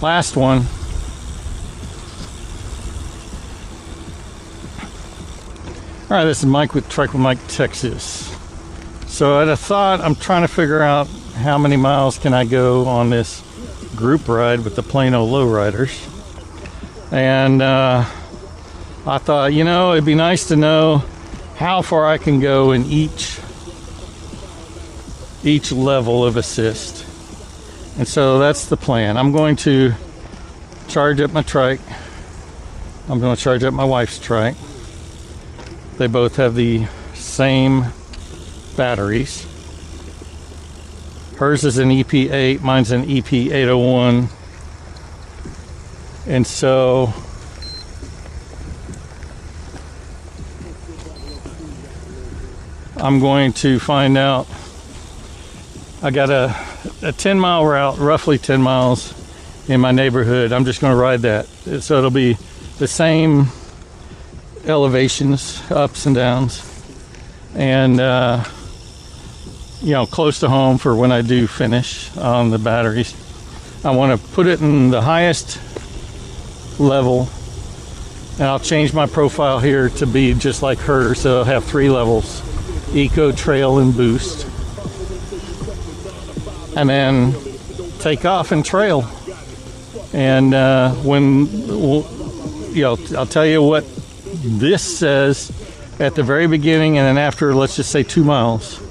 last one. All right, this is Mike with Trike with Mike, Texas. So at a thought, I'm trying to figure out how many miles can I go on this group ride with the Plano lowriders. And I thought, you know, it'd be nice to know how far I can go in each level of assist. And so that's the plan. I'm going to charge up my trike. I'm going to charge up my wife's trike. They both have the same batteries. Hers is an ep8, mine's an ep801. And so I'm going to find out. I got a 10-mile route, roughly 10 miles in my neighborhood. I'm just going to ride that. So it'll be the same elevations, ups and downs, and you know, close to home for when I do finish on the batteries. I want to put it in the highest level, and I'll change my profile here to be just like hers, so I'll have 3 levels: Eco, Trail, and Boost. And then take off and trail. And when, you know, I'll tell you what this says at the very beginning, and then after, let's just say 2 miles.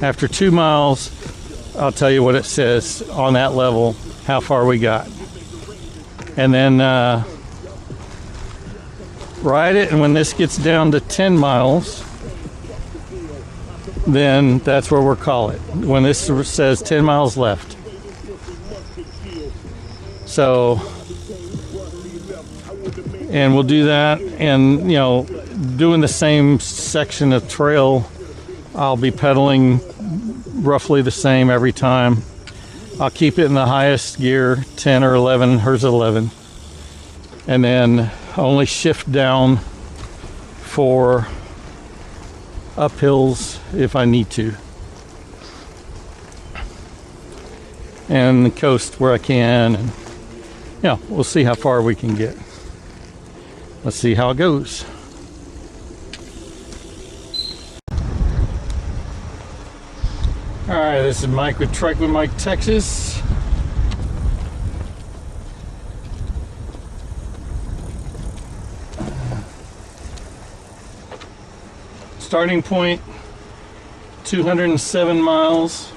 After 2 miles, I'll tell you what it says on that level, how far we got. And then ride it, and when this gets down to 10 miles, then that's where we'll call it. When this says 10 miles left. So, and we'll do that, and you know, doing the same section of trail, I'll be pedaling roughly the same every time. I'll keep it in the highest gear, 10 or 11, hers 11, and then only shift down for uphills if I need to, and the coast where I can, and yeah, we'll see how far we can get. Let's see how it goes. All right, this is Mike with Trike with Mike, Texas. Starting point, 207 miles.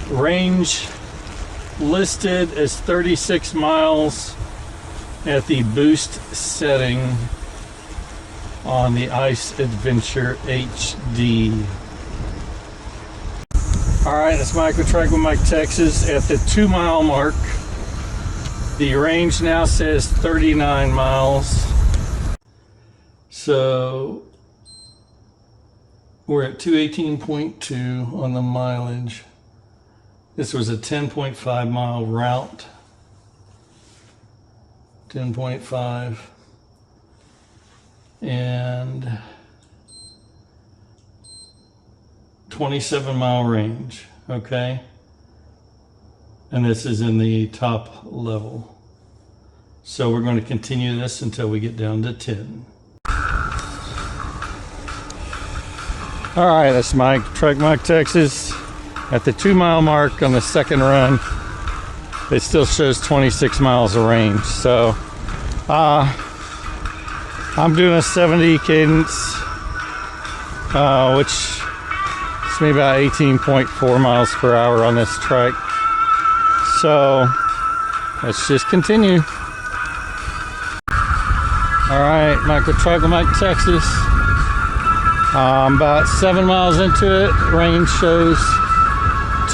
Range listed as 36 miles at the boost setting on the Ice Adventure HD. All right, that's Mike with Trike with Mike, Texas. At the 2 mile mark, the range now says 39 miles. So we're at 218.2 on the mileage. This was a 10.5 mile route. 10.5. And 27 mile range, okay? And this is in the top level. So we're going to continue this until we get down to 10. All right, that's Mike, Trike Mike, Texas. At the 2 mile mark on the second run, it still shows 26 miles of range. So I'm doing a 70 cadence, which is maybe about 18.4 miles per hour on this trike. So let's just continue. All right, Mike with Trike with Mike, Texas. I'm about 7 miles into it. Range shows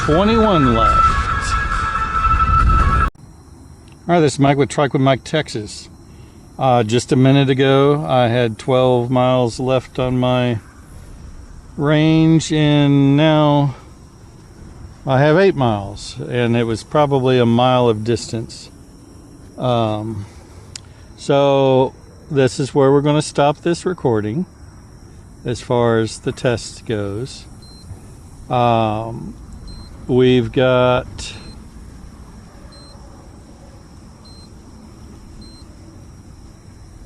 21 left. All right, this is Mike with Trike with Mike, Texas. Just a minute ago, I had 12 miles left on my range, and now I have 8 miles, and it was probably a mile of distance. So this is where we're going to stop this recording as far as the test goes. We've got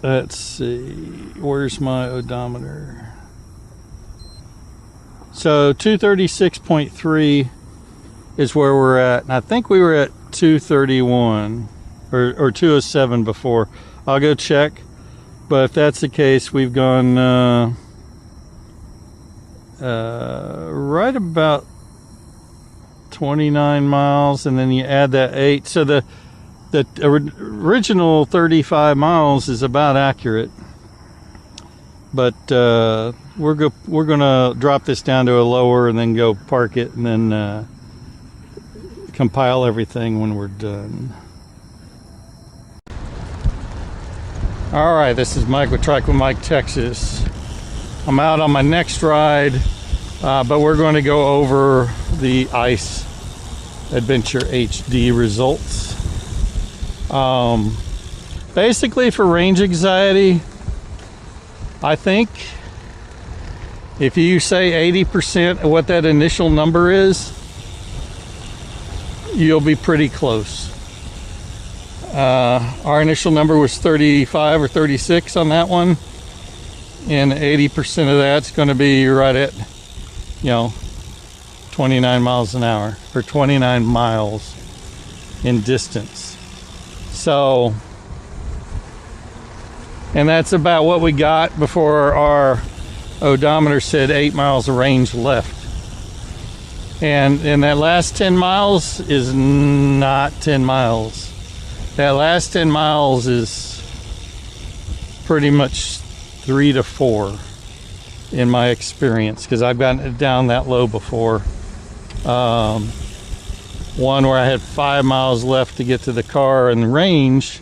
let's see, where's my odometer? So 236.3 is where we're at, and I think we were at 231 or 207 before. I'll go check, but if that's the case, we've gone right about 29 miles, and then you add that 8, so the original 35 miles is about accurate, but we're gonna drop this down to a lower and then go park it and then compile everything when we're done. All right, this is Mike with Trike with Mike, Texas. I'm out on my next ride, but we're going to go over the Ice Adventure HD results. Basically, for range anxiety, I think if you say 80% of what that initial number is, you'll be pretty close. Our initial number was 35 or 36 on that one, and 80% of that's going to be right at, 29 miles an hour, or 29 miles in distance. So, and that's about what we got before our odometer said 8 miles of range left. And that last 10 miles is not 10 miles. That last 10 miles is pretty much 3 to 4 in my experience, because I've gotten it down that low before. One where I had 5 miles left to get to the car and the range,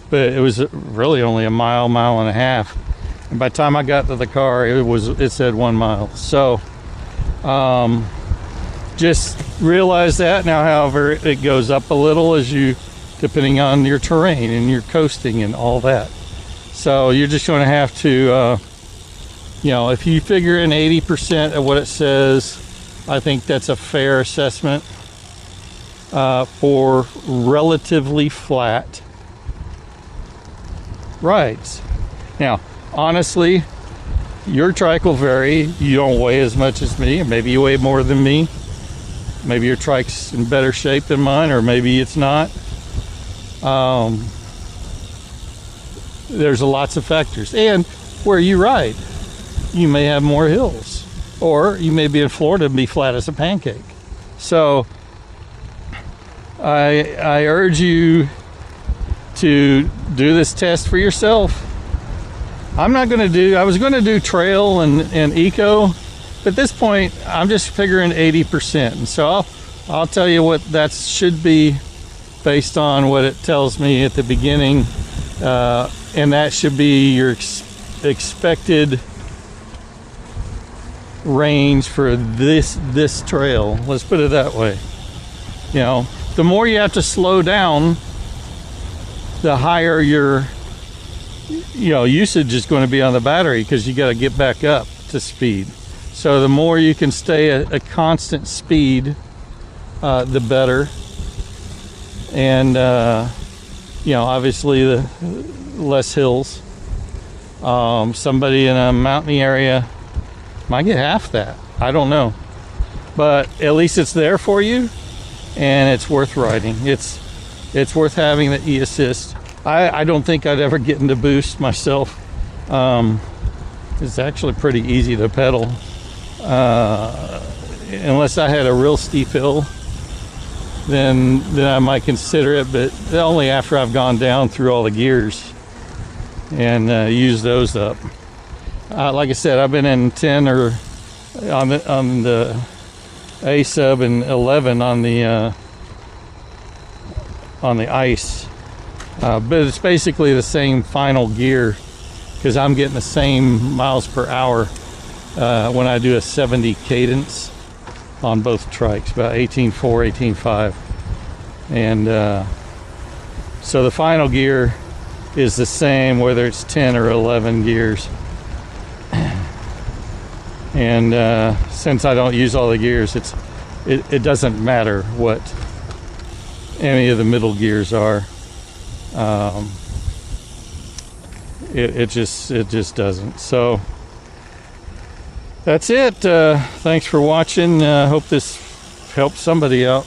but it was really only a mile and a half. And by the time I got to the car, it said 1 mile. So just realize that now. However, it goes up a little as you, depending on your terrain and your coasting and all that. So you're just going to have to, if you figure in 80% of what it says, I think that's a fair assessment for relatively flat rides. Now, honestly, your trike will vary. You don't weigh as much as me, and maybe you weigh more than me. Maybe your trike's in better shape than mine, or maybe it's not. There's lots of factors, and where you ride, you may have more hills, or you may be in Florida and be flat as a pancake. So I urge you to do this test for yourself. I was going to do trail and eco, but at this point I'm just figuring 80%, and so I'll tell you what that should be based on what it tells me at the beginning, and that should be your expected range for this trail. Let's put it that way. The more you have to slow down, the higher your usage is going to be on the battery, because you got to get back up to speed. So the more you can stay at a constant speed, the better. And obviously the less hills. Somebody in a mountainy area might get half that. I don't know, but at least it's there for you, and it's worth riding. It's worth having the e-assist. I don't think I'd ever get into boost myself. It's actually pretty easy to pedal, unless I had a real steep hill, then I might consider it, but only after I've gone down through all the gears and use those up. Like I said, I've been in 10 or on the A sub and 11 on the Ice, but it's basically the same final gear, because I'm getting the same miles per hour when I do a 70 cadence on both trikes, about 18.4, 18.5, and so the final gear is the same whether it's 10 or 11 gears. And since I don't use all the gears, it doesn't matter what any of the middle gears are. It just doesn't. So that's it. Thanks for watching. Hope this helps somebody out.